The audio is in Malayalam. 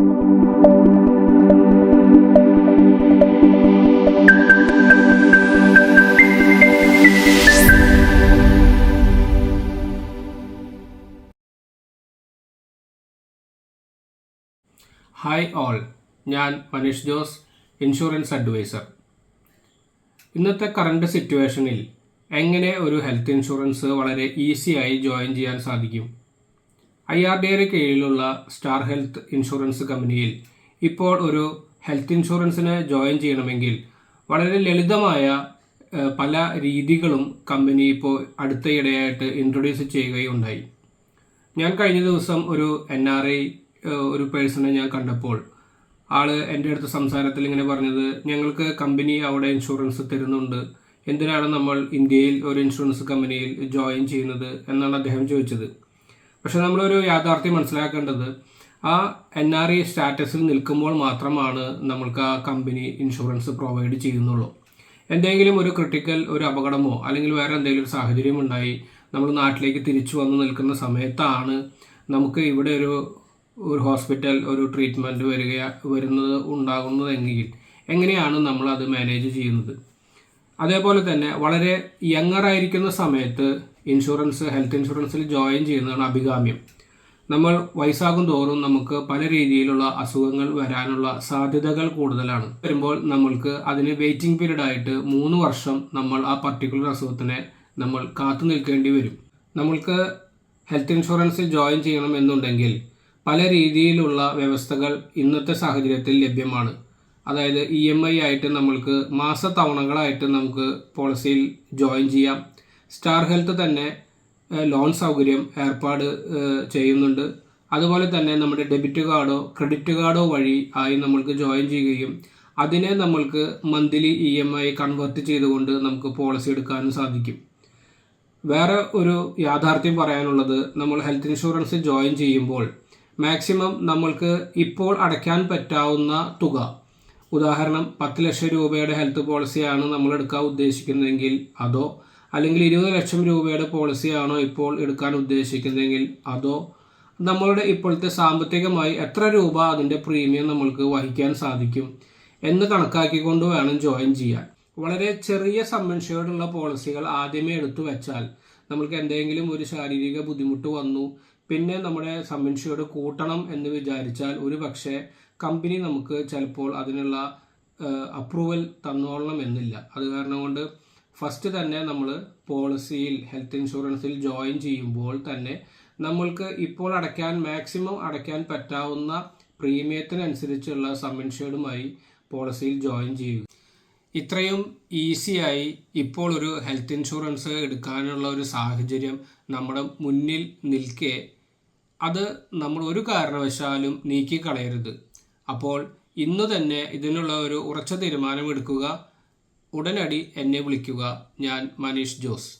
ഹായ് ഓൾ, ഞാൻ മനീഷ് ജോസ്, ഇൻഷുറൻസ് അഡ്വൈസർ. ഇന്നത്തെ കറണ്ട് സിറ്റുവേഷനിൽ എങ്ങനെ ഒരു ഹെൽത്ത് ഇൻഷുറൻസ് വളരെ ഈസിയായി ജോയിൻ ചെയ്യാൻ സാധിക്കും? IRDAയുടെ കീഴിലുള്ള സ്റ്റാർ ഹെൽത്ത് ഇൻഷുറൻസ് കമ്പനിയിൽ ഇപ്പോൾ ഒരു ഹെൽത്ത് ഇൻഷുറൻസിന് ജോയിൻ ചെയ്യണമെങ്കിൽ വളരെ ലളിതമായ പല രീതികളും കമ്പനി ഇപ്പോൾ അടുത്തയിടെയായിട്ട് ഇൻട്രൊഡ്യൂസ് ചെയ്യുകയുണ്ടായി. ഞാൻ കഴിഞ്ഞ ദിവസം ഒരു NRI ഒരു പേഴ്സണെ ഞാൻ കണ്ടപ്പോൾ ആള് എൻ്റെ അടുത്ത് സംസാരത്തിൽ ഇങ്ങനെ പറഞ്ഞത്, ഞങ്ങൾക്ക് കമ്പനി അവിടെ ഇൻഷുറൻസ് തരുന്നുണ്ട്, എന്തിനാണ് നമ്മൾ ഇന്ത്യയിൽ ഒരു ഇൻഷുറൻസ് കമ്പനിയിൽ ജോയിൻ ചെയ്യുന്നത് എന്നാണ് അദ്ദേഹം ചോദിച്ചത്. പക്ഷെ നമ്മളൊരു യാഥാർത്ഥ്യം മനസ്സിലാക്കേണ്ടത്, ആ NRI സ്റ്റാറ്റസിൽ നിൽക്കുമ്പോൾ മാത്രമാണ് നമ്മൾക്ക് ആ കമ്പനി ഇൻഷുറൻസ് പ്രൊവൈഡ് ചെയ്യുന്നുള്ളൂ. എന്തെങ്കിലും ഒരു ക്രിട്ടിക്കൽ ഒരു അപകടമോ അല്ലെങ്കിൽ വേറെ എന്തെങ്കിലും ഒരു സാഹചര്യം ഉണ്ടായി നമ്മൾ നാട്ടിലേക്ക് തിരിച്ചു വന്ന് നിൽക്കുന്ന സമയത്താണ് നമുക്ക് ഇവിടെ ഒരു ഹോസ്പിറ്റൽ ഒരു ട്രീറ്റ്മെൻറ്റ് ഉണ്ടാകുന്നതെങ്കിൽ എങ്ങനെയാണ് നമ്മൾ അത് മാനേജ് ചെയ്യുന്നത്? അതേപോലെ തന്നെ വളരെ യങ്ങറായിരിക്കുന്ന സമയത്ത് ഹെൽത്ത് ഇൻഷുറൻസിൽ ജോയിൻ ചെയ്യുന്നതാണ് അഭികാമ്യം. നമ്മൾ വയസ്സാകും തോറും നമുക്ക് പല രീതിയിലുള്ള അസുഖങ്ങൾ വരാനുള്ള സാധ്യതകൾ കൂടുതലാണ്. വരുമ്പോൾ നമ്മൾക്ക് അതിന് വെയിറ്റിംഗ് പീരീഡ് ആയിട്ട് 3 വർഷം നമ്മൾ ആ പർട്ടിക്കുലർ അസുഖത്തിനെ നമ്മൾ കാത്തു നിൽക്കേണ്ടി വരും. നമ്മൾക്ക് ഹെൽത്ത് ഇൻഷുറൻസിൽ ജോയിൻ ചെയ്യണം എന്നുണ്ടെങ്കിൽ പല രീതിയിലുള്ള വ്യവസ്ഥകൾ ഇന്നത്തെ സാഹചര്യത്തിൽ ലഭ്യമാണ്. അതായത് EMI ആയിട്ട് നമ്മൾക്ക് മാസത്തവണകളായിട്ട് നമുക്ക് പോളിസിയിൽ ജോയിൻ ചെയ്യാം. സ്റ്റാർ ഹെൽത്ത് തന്നെ ലോൺ സൗകര്യം ഏർപ്പാട് ചെയ്യുന്നുണ്ട്. അതുപോലെ തന്നെ നമ്മുടെ ഡെബിറ്റ് കാർഡോ ക്രെഡിറ്റ് കാർഡോ വഴി ആയി നമ്മൾക്ക് ജോയിൻ ചെയ്യുകയും അതിനെ നമ്മൾക്ക് മന്ത്ലി EMI കൺവേർട്ട് ചെയ്തുകൊണ്ട് നമുക്ക് പോളിസി എടുക്കാനും സാധിക്കും. വേറെ ഒരു യാഥാർത്ഥ്യം പറയാനുള്ളത്, നമ്മൾ ഹെൽത്ത് ഇൻഷുറൻസ് ജോയിൻ ചെയ്യുമ്പോൾ മാക്സിമം നമ്മൾക്ക് ഇപ്പോൾ അടയ്ക്കാൻ പറ്റാവുന്ന തുക, ഉദാഹരണം 10 ലക്ഷം രൂപയുടെ ഹെൽത്ത് പോളിസിയാണ് നമ്മൾ എടുക്കാൻ ഉദ്ദേശിക്കുന്നതെങ്കിൽ അതോ, അല്ലെങ്കിൽ 20 ലക്ഷം രൂപയുടെ പോളിസിയാണോ ഇപ്പോൾ എടുക്കാൻ ഉദ്ദേശിക്കുന്നതെങ്കിൽ അതോ, നമ്മളുടെ ഇപ്പോഴത്തെ സാമ്പത്തികമായി എത്ര രൂപ അതിൻ്റെ പ്രീമിയം നമ്മൾക്ക് വഹിക്കാൻ സാധിക്കും എന്ന് കണക്കാക്കിക്കൊണ്ട് വേണം ജോയിൻ ചെയ്യാൻ. വളരെ ചെറിയ സം ഇൻഷ്യൂർഡുള്ള പോളിസികൾ ആദ്യമേ എടുത്തു വെച്ചാൽ നമ്മൾക്ക് എന്തെങ്കിലും ഒരു ശാരീരിക ബുദ്ധിമുട്ട് വന്നു, പിന്നെ നമ്മുടെ സം ഇൻഷ്യൂർഡ് കൂട്ടണം എന്ന് വിചാരിച്ചാൽ ഒരു പക്ഷേ കമ്പനി നമുക്ക് ചിലപ്പോൾ അതിനുള്ള അപ്രൂവൽ തന്നോളണം എന്നില്ല. അത് കാരണം കൊണ്ട് ഫസ്റ്റ് തന്നെ നമ്മൾ പോളിസിയിൽ ഹെൽത്ത് ഇൻഷുറൻസിൽ ജോയിൻ ചെയ്യുമ്പോൾ തന്നെ നമ്മൾക്ക് ഇപ്പോൾ മാക്സിമം അടയ്ക്കാൻ പറ്റാവുന്ന പ്രീമിയത്തിനനുസരിച്ചുള്ള സം ഇൻഷ്യൂർഡുമായി പോളിസിയിൽ ജോയിൻ ചെയ്യുക. ഇത്രയും ഈസിയായി ഇപ്പോൾ ഒരു ഹെൽത്ത് ഇൻഷുറൻസ് എടുക്കാനുള്ള ഒരു സാഹചര്യം നമ്മുടെ മുന്നിൽ നിൽക്കെ അത് നമ്മൾ ഒരു കാരണവശാലും നീക്കിക്കളയരുത്. അപ്പോൾ ഇന്ന് തന്നെ ഇതിനുള്ള ഒരു ഉറച്ച തീരുമാനമെടുക്കുക. ഉടനടി എന്നെ വിളിക്കുക. ഞാൻ മനീഷ് ജോസ്.